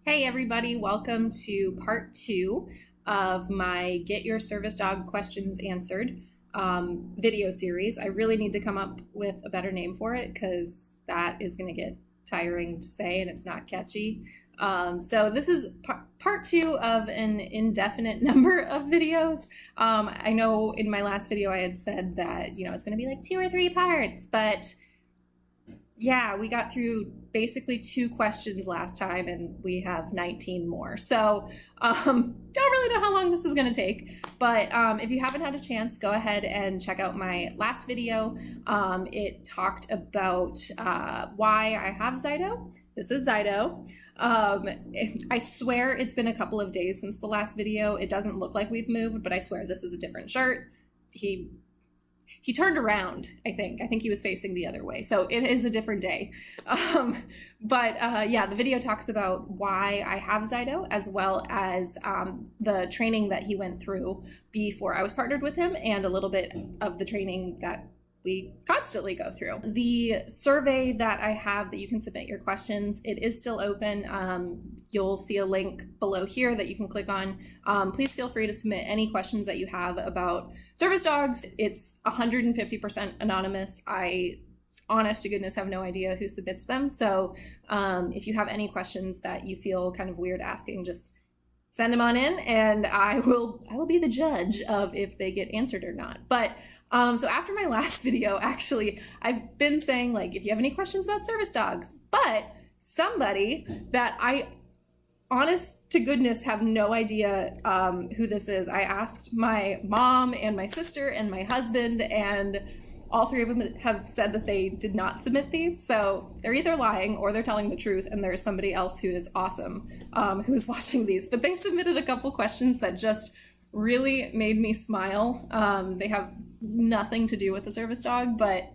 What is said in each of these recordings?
Hey everybody, welcome to part 2 of my Get Your Service Dog Questions Answered video series. I really need to come up with a better name for it because that is going to get tiring to say and it's not catchy. So this is part 2 of an indefinite number of videos. I know in my last video I had said that, it's going to be like 2 or 3 parts, but yeah, we got through basically 2 questions last time and we have 19 more. So don't really know how long this is going to take, but if you haven't had a chance, go ahead and check out my last video. It talked about why I have Zydo. This is Zydo. I swear it's been a couple of days since the last video. It doesn't look like we've moved, but I swear this is a different shirt. He turned around, I think. I think he was facing the other way. So it is a different day. Yeah, the video talks about why I have Zydo, as well as the training that he went through before I was partnered with him, and a little bit of the training that we constantly go through. The survey that I have that you can submit your questions, it is still open. You'll see a link below here that you can click on. Please feel free to submit any questions that you have about service dogs. It's 150% anonymous. I, honest to goodness, have no idea who submits them. So if you have any questions that you feel kind of weird asking, just send them on in and I will be the judge of if they get answered or not. But so after my last video, actually, I've been saying, like, if you have any questions about service dogs, but somebody that I, honest to goodness, have no idea who this is. I asked my mom and my sister and my husband, and all 3 of them have said that they did not submit these. So they're either lying or they're telling the truth, and there's somebody else who is awesome who is watching these. But they submitted a couple questions that just really made me smile. They have nothing to do with the service dog, but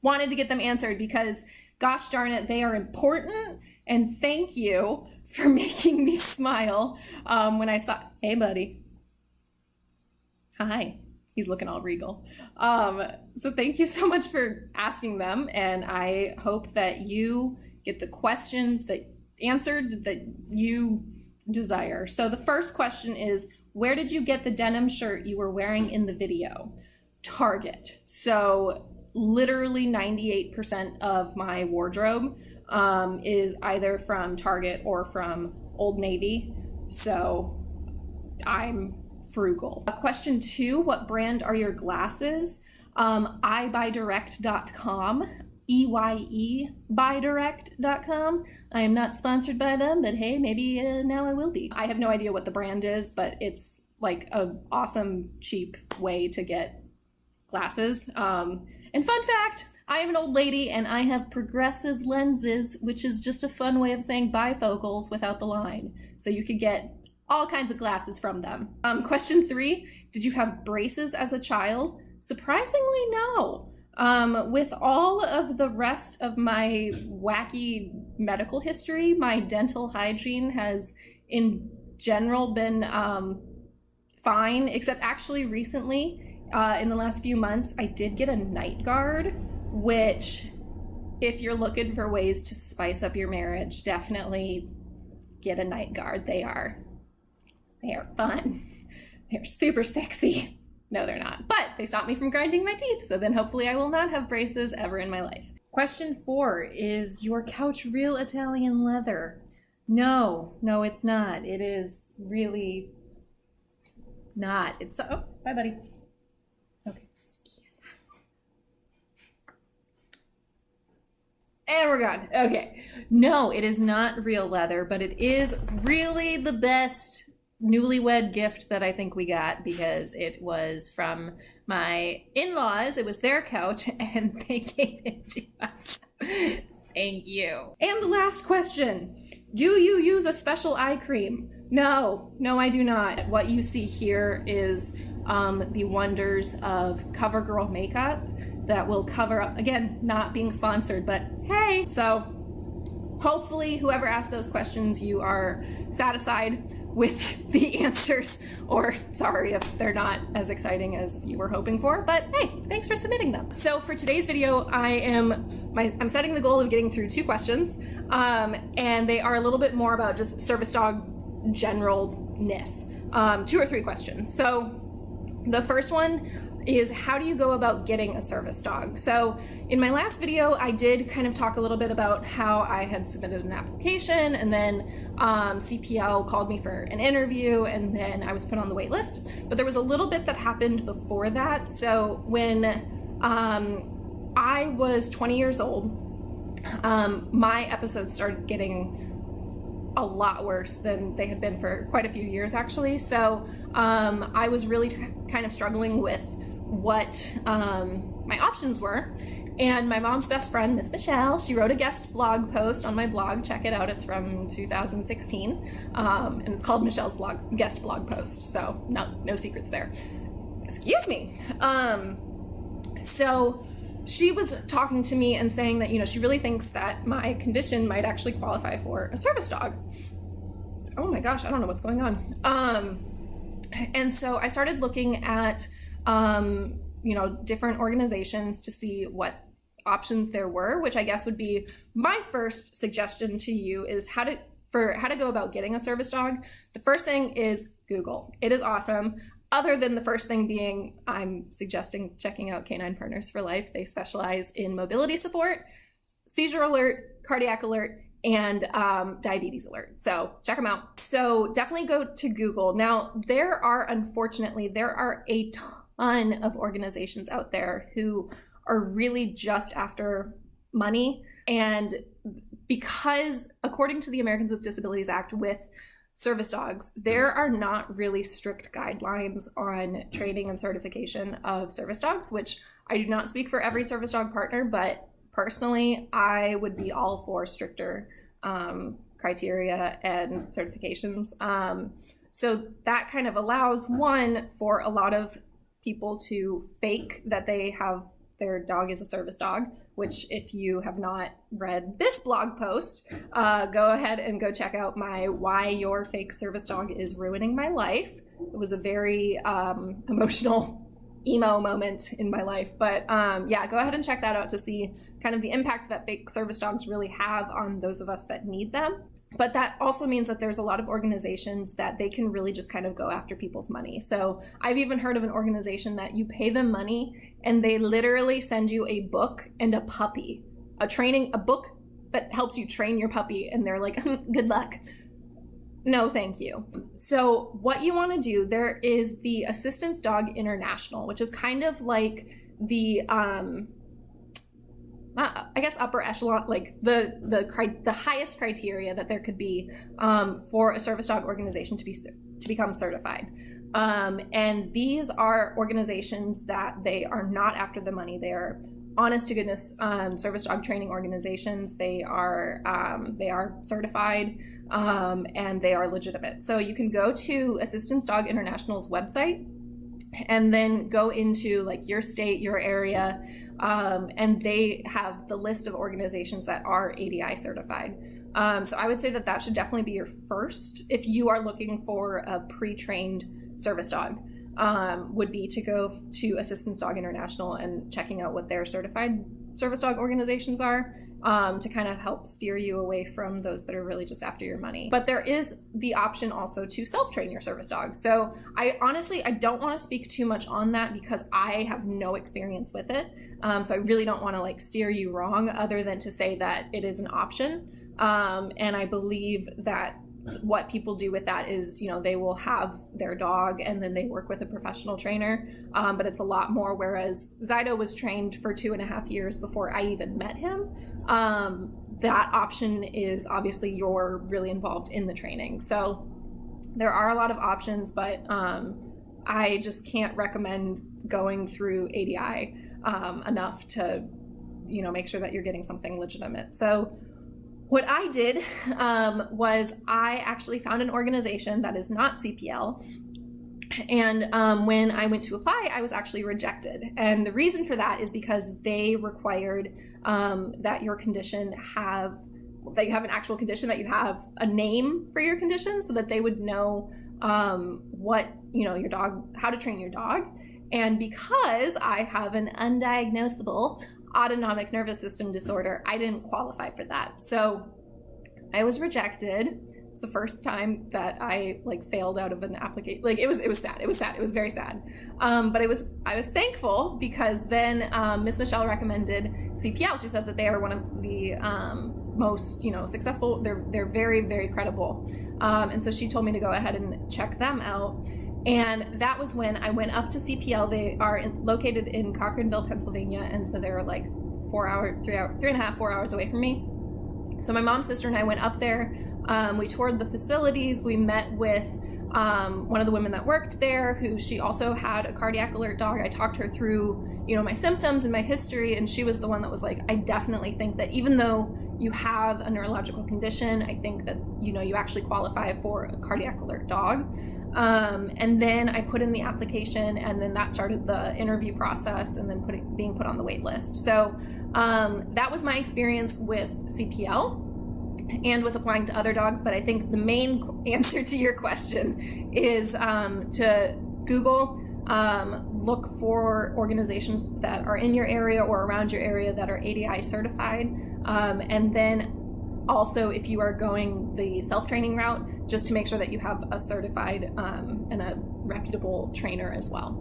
wanted to get them answered because, gosh darn it, they are important. And thank you for making me smile when I saw, hey buddy, hi, he's looking all regal. So thank you so much for asking them, and I hope that you get the questions that answered that you desire. So the first question is, where did you get the denim shirt you were wearing in the video? Target. So literally 98% of my wardrobe is either from Target or from Old Navy. So I'm frugal. Question 2, what brand are your glasses? iBuyDirect.com. EYEBuyDirect.com. I am not sponsored by them, but hey, maybe now I will be. I have no idea what the brand is, but it's like an awesome, cheap way to get glasses. And fun fact, I am an old lady and I have progressive lenses, which is just a fun way of saying bifocals without the line. So you could get all kinds of glasses from them. Question 3, did you have braces as a child? Surprisingly, no. With all of the rest of my wacky medical history, my dental hygiene has in general been fine, except actually recently, in the last few months, I did get a night guard, which if you're looking for ways to spice up your marriage, definitely get a night guard. They are fun. They're super sexy. No, they're not, but they stop me from grinding my teeth, so then hopefully I will not have braces ever in my life. Question 4, is your couch real Italian leather? No, it's not. It is really not. It's so, oh, bye buddy. Okay, excuse us. And we're gone. Okay, no, it is not real leather, but it is really the best newlywed gift that I think we got because it was from my in-laws. It was their couch and they gave it to us. Thank you. And the last question, do you use a special eye cream? No, I do not. What you see here is the wonders of CoverGirl makeup that will cover up, again, not being sponsored, but hey. So hopefully whoever asked those questions, you are satisfied with the answers, or sorry if they're not as exciting as you were hoping for, but hey, thanks for submitting them. So for today's video, I am I'm setting the goal of getting through 2 questions, and they are a little bit more about just service dog generalness, 2 or 3 questions. So the first one is, how do you go about getting a service dog? So in my last video, I did kind of talk a little bit about how I had submitted an application, and then CPL called me for an interview, and then I was put on the wait list. But there was a little bit that happened before that. So when I was 20 years old, my episodes started getting a lot worse than they had been for quite a few years, actually. So I was really kind of struggling with what my options were. And my mom's best friend, Miss Michelle, she wrote a guest blog post on my blog. Check it out. It's from 2016. And it's called Michelle's guest blog post. So no secrets there. Excuse me. So she was talking to me and saying that, she really thinks that my condition might actually qualify for a service dog. Oh my gosh, I don't know what's going on. And so I started looking at, different organizations to see what options there were, which I guess would be my first suggestion to you is how to go about getting a service dog. The first thing is Google. It is awesome. Other than the first thing being, I'm suggesting checking out Canine Partners for Life. They specialize in mobility support, seizure alert, cardiac alert, and diabetes alert. So check them out. So definitely go to Google. Now, there are a ton of organizations out there who are really just after money. And because according to the Americans with Disabilities Act, with service dogs, there are not really strict guidelines on training and certification of service dogs, which I do not speak for every service dog partner, but personally, I would be all for stricter criteria and certifications. So that kind of allows, one, for a lot of people to fake that they have their dog is a service dog, which if you have not read this blog post, go ahead and go check out my Why Your Fake Service Dog is Ruining My Life. It was a very emotional emo moment in my life. But go ahead and check that out to see kind of the impact that fake service dogs really have on those of us that need them. But that also means that there's a lot of organizations that they can really just kind of go after people's money. So I've even heard of an organization that you pay them money and they literally send you a book and a puppy, a book that helps you train your puppy. And they're like, good luck. No, thank you. So what you want to do, there is the Assistance Dog International, which is kind of like the, upper echelon, like the highest criteria that there could be for a service dog organization to become certified. And these are organizations that they are not after the money. They are honest to goodness service dog training organizations. They are certified and they are legitimate. So you can go to Assistance Dog International's website and then go into like your state, your area, and they have the list of organizations that are ADI certified. So I would say that should definitely be your first if you are looking for a pre-trained service dog. Would be to go to Assistance Dog International and checking out what their certified service dog organizations are, to kind of help steer you away from those that are really just after your money. But there is the option also to self-train your service dog. So I don't want to speak too much on that because I have no experience with it. So I really don't want to like steer you wrong other than to say that it is an option. And I believe that what people do with that is, they will have their dog and then they work with a professional trainer. But it's a lot more, whereas Zydo was trained for 2.5 years before I even met him. That option is obviously you're really involved in the training. So there are a lot of options, but I just can't recommend going through ADI enough to, make sure that you're getting something legitimate. So what I did was I actually found an organization that is not CPL. And when I went to apply, I was actually rejected. And the reason for that is because they required that you have an actual condition, that you have a name for your condition so that they would know what, your dog, how to train your dog. And because I have an undiagnosable autonomic nervous system disorder, I didn't qualify for that. So I was rejected. It's the first time that I failed out of an application. It was sad. It was sad. It was very sad. But I was thankful, because then Miss Michelle recommended CPL. She said that they are one of the most successful. They're very, very credible. And so she told me to go ahead and check them out. And that was when I went up to CPL. They are located in Cochranville, Pennsylvania, and so they're 4 hours away from me. So my mom, sister, and I went up there. We toured the facilities. We met with one of the women that worked there, who she also had a cardiac alert dog. I talked her through, my symptoms and my history, and she was the one that was like, I definitely think that even though you have a neurological condition, I think that, you actually qualify for a cardiac alert dog. And then I put in the application, and then that started the interview process, and then being put on the wait list. So that was my experience with CPL and with applying to other dogs. But I think the main answer to your question is to Google, look for organizations that are in your area or around your area that are ADI certified. And then also, if you are going the self-training route, just to make sure that you have a certified and a reputable trainer as well.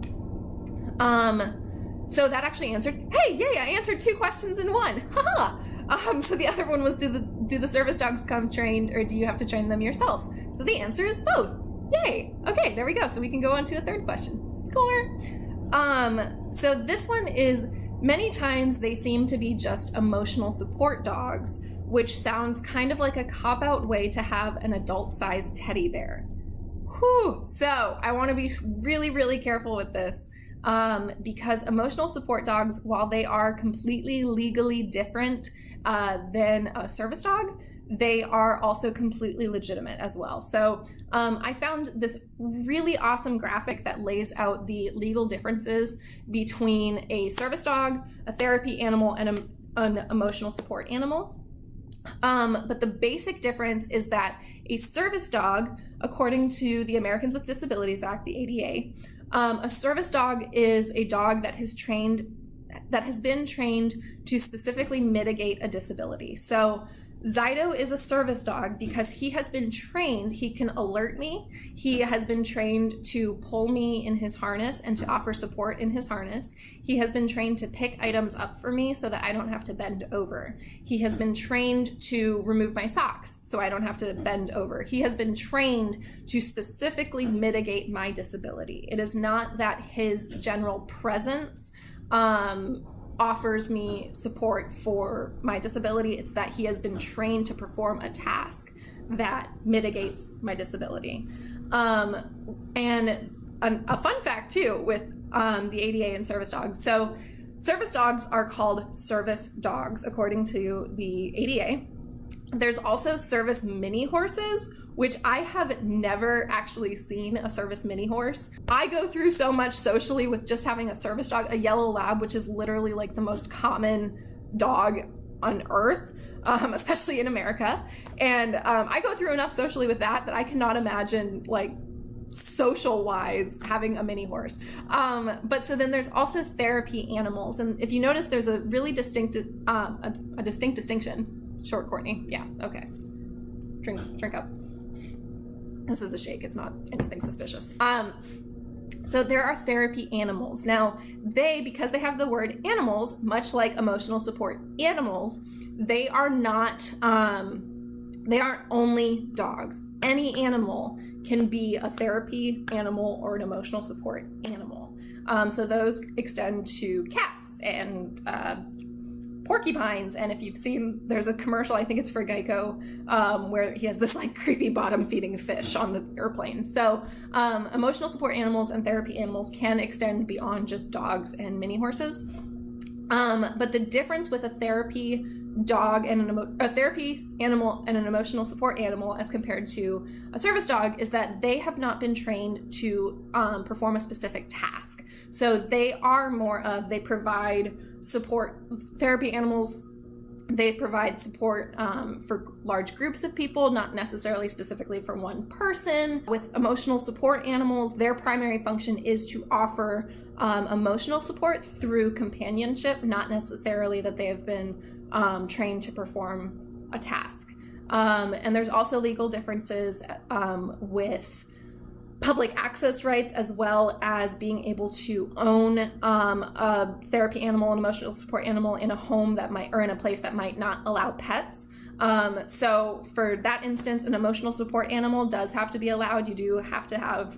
So that actually answered, hey, yay, I answered 2 questions in one. Haha. So the other one was, do the service dogs come trained, or do you have to train them yourself? So the answer is both. Yay. Okay, there we go. So we can go on to a third question. Score. So this one is, many times they seem to be just emotional support dogs, which sounds kind of like a cop-out way to have an adult-sized teddy bear. Whew. So I want to be really, really careful with this. Because emotional support dogs, while they are completely legally different than a service dog, they are also completely legitimate as well. So I found this really awesome graphic that lays out the legal differences between a service dog, a therapy animal, and an emotional support animal. But the basic difference is that a service dog, according to the Americans with Disabilities Act, the ADA, a service dog is a dog that has been trained to specifically mitigate a disability. So Zydo is a service dog because he has been trained, he can alert me, he has been trained to pull me in his harness and to offer support in his harness. He has been trained to pick items up for me so that I don't have to bend over. He has been trained to remove my socks so I don't have to bend over. He has been trained to specifically mitigate my disability. It is not that his general presence offers me support for my disability. It's that he has been trained to perform a task that mitigates my disability. And a fun fact too with the ADA and service dogs. So service dogs are called service dogs according to the ADA. There's also service mini horses, which I have never actually seen a service mini horse. I go through so much socially with just having a service dog, a yellow lab, which is literally like the most common dog on earth, especially in America. And I go through enough socially with that I cannot imagine social wise having a mini horse. But so then there's also therapy animals. And if you notice, there's a really distinct, a distinct distinction. Short, Courtney. Yeah, okay. Drink up. This is a shake. It's not anything suspicious. So there are therapy animals. Now, because they have the word animals, much like emotional support animals, they are not, they aren't only dogs. Any animal can be a therapy animal or an emotional support animal. So those extend to cats and porcupines, and if you've seen, there's a commercial, I think it's for Geico, where he has this creepy bottom feeding fish on the airplane. So emotional support animals and therapy animals can extend beyond just dogs and mini horses. But the difference with a therapy dog and a therapy animal and an emotional support animal as compared to a service dog is that they have not been trained to perform a specific task. So they are more of, they provide support. Therapy animals They provide support for large groups of people, not necessarily specifically for one person. With emotional support animals, their primary function is to offer emotional support through companionship, not necessarily that they have been trained to perform a task. And there's also legal differences with public access rights, as well as being able to own a therapy animal, an emotional support animal in a home that might, or in a place that might not allow pets. So for that instance, an emotional support animal does have to be allowed. You do have to have,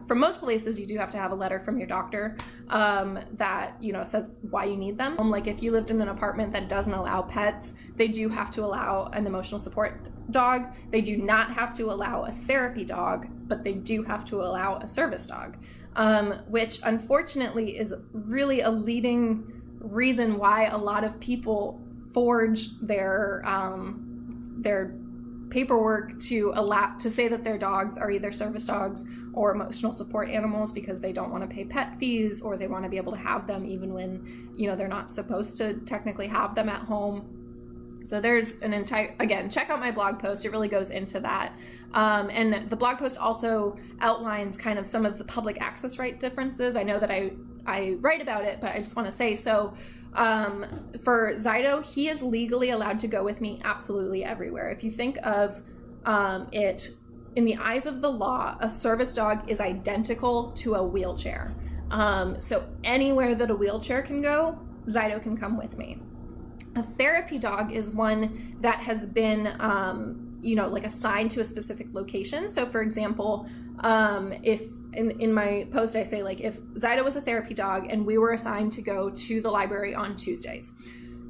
for most places, you do have to have a letter from your doctor that, you know, says why you need them. Like if you lived in an apartment that doesn't allow pets, they do have to allow an emotional support dog. They do not have to allow a therapy dog, but they do have to allow a service dog, which unfortunately is really a leading reason why a lot of people forge their paperwork to say that their dogs are either service dogs or emotional support animals, because they don't want to pay pet fees, or they want to be able to have them even when, you know, they're not supposed to technically have them at home. So there's an again, check out my blog post. It really goes into that. And the blog post also outlines kind of some of the public access right differences. I know that I write about it, but I just want to say, so for Zydo, he is legally allowed to go with me absolutely everywhere. If you think of it in the eyes of the law, a service dog is identical to a wheelchair. So anywhere that a wheelchair can go, Zydo can come with me. A therapy dog is one that has been, like assigned to a specific location. So for example, if in my post I say, like, if Zydo was a therapy dog and we were assigned to go to the library on Tuesdays,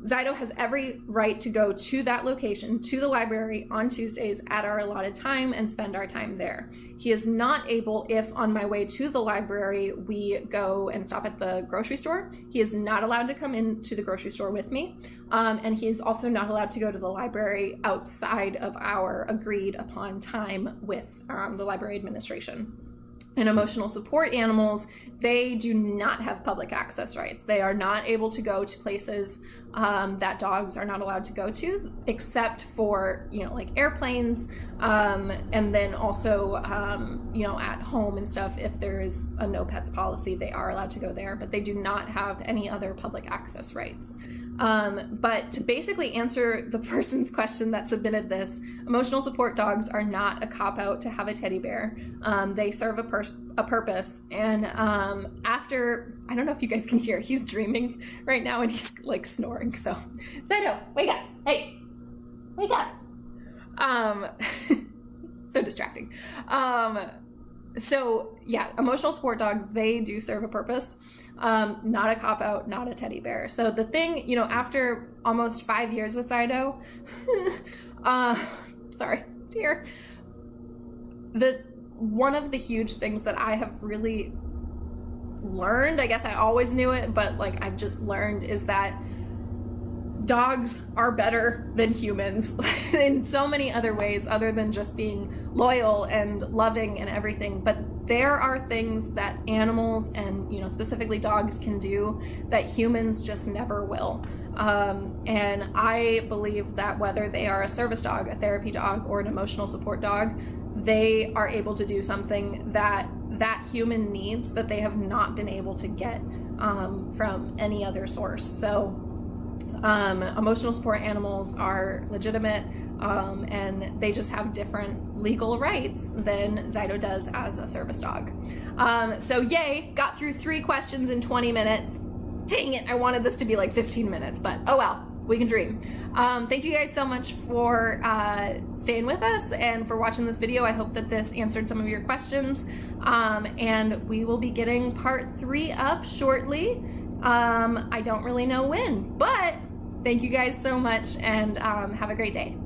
Zydo has every right to go to that location, to the library on Tuesdays at our allotted time and spend our time there. He is not able, if on my way to the library we go and stop at the grocery store, he is not allowed to come into the grocery store with me. And he is also not allowed to go to the library outside of our agreed upon time with the library administration. And emotional support animals, they do not have public access rights. They are not able to go to places that dogs are not allowed to go to, except for, like airplanes, and then also, at home and stuff. If there is a no pets policy, they are allowed to go there, but they do not have any other public access rights. But to basically answer the person's question that submitted this, emotional support dogs are not a cop-out to have a teddy bear. They serve a purpose. And after, I don't know if you guys can hear, he's dreaming right now and he's like snoring. So, Zydo, wake up. Hey, wake up. So distracting. So yeah, emotional support dogs, they do serve a purpose. Not a cop-out, not a teddy bear. So the thing, after almost 5 years with Zydo, sorry, dear, one of the huge things that I have really learned, I guess I always knew it, but like I've just learned, is that dogs are better than humans in so many other ways, other than just being loyal and loving and everything. But there are things that animals and, specifically dogs can do that humans just never will. And I believe that whether they are a service dog, a therapy dog, or an emotional support dog, they are able to do something that human needs that they have not been able to get from any other source. So emotional support animals are legitimate, and they just have different legal rights than Zydo does as a service dog. So yay, got through 3 questions in 20 minutes. Dang it, I wanted this to be like 15 minutes, but oh well, we can dream. Thank you guys so much for staying with us and for watching this video. I hope that this answered some of your questions, and we will be getting part 3 up shortly. I don't really know when, but thank you guys so much, and have a great day.